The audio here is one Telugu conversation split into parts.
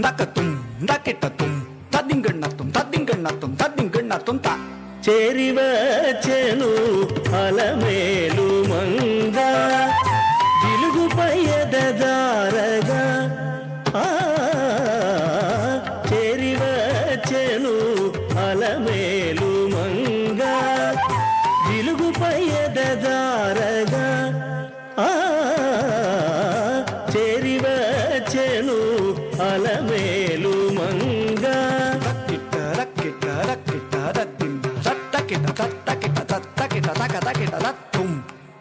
దకతుం దకిటతుం తదింగణతుం తదింగణతుం తదింగణతుం త చేరివచెను అలమేలు మంగ జిలుగుపై ఎదజారగా చేరివచెను అలమేలు మంగ జిలుగుపై ఎదజారగా చేరివచెను అలమేలు మంగ రక్కిట రక్కిట రక్కిట రత్తింద రత్తకిట తత్తకిట తత్తకిట తకతకిట రత్తుం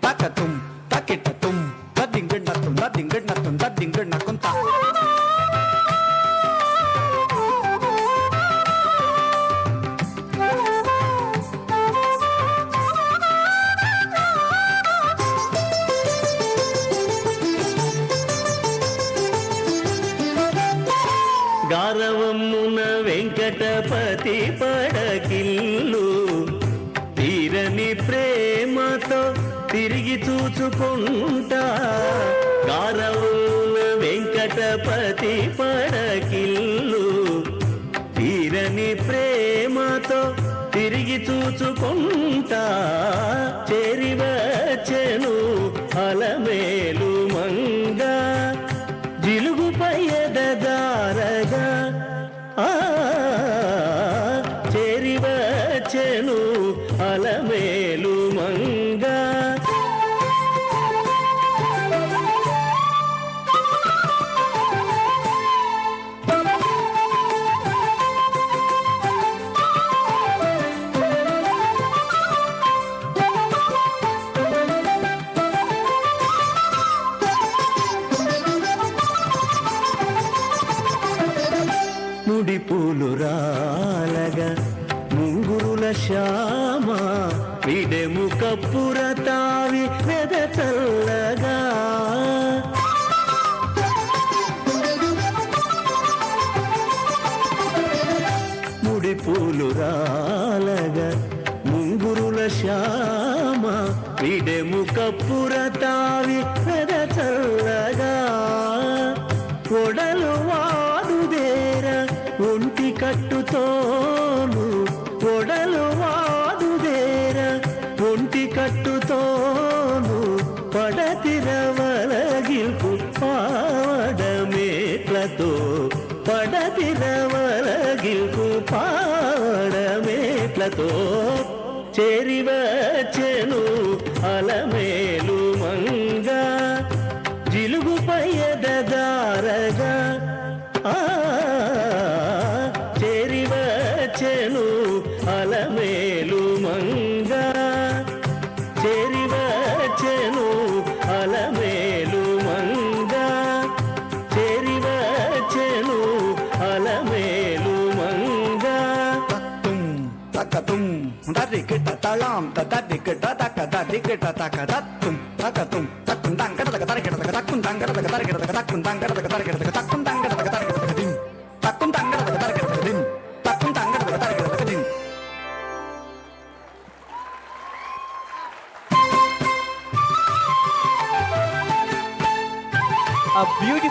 తకతుం తకిటతుం తదింగణతుం తదింగణతుం తదింగణకుం త గారవమ్మున వెంకటపతి పడకిల్లు తీరని ప్రేమతో తిరిగి చూచుకుంటా గారవమ్మున వెంకటపతి పడకిల్లు తీరని ప్రేమతో తిరిగి చూచుకుంటా చేరివచెను అలమేలు మంగ జిలుగుపై ఎదజారగా చేరివచెను అలమేలు మంగ ముడి పూలు రాలగా ముంగురుల శ్యామ విడెము కప్పుర తావి వెద చల్లగా ముడి పూలు రాలగా ముంగురుల శ్యామ విడెము కప్పుర తావి వెద చల్లగా కొడలు వాడుదేర ఒంటి కట్టుతోను కొడలు వాడుదేర ఒంటి కట్టుతోను పడతిరవలగిల్పు పాడమేట్లతో పడతిరవలగిల్పు పాడమేట్లతో చేరివచెను అలమేలు మంగ జిలుగుపై ఎదజారగా చేరివచెను అలమేలు మంగ చేరివచెను అలమేలు మంగ చేరివచెను అలమేలు మంగ తత్తుం తకతుం తదికిట తళాం తదికిట తక తదికిట తక తత్తుం తకతుం తక్కుం తంకట తక తరకిట తక తక్కుం తంకట తక తరకిట తక తక్కుం తంకట తక తరకిట తక తక్కుం తంకట తక తరకిట తక దిం తక్కుం తంకట తక తరకిట తక దిం తక్కుం తంకట తక తరకిట తక దిం A beautiful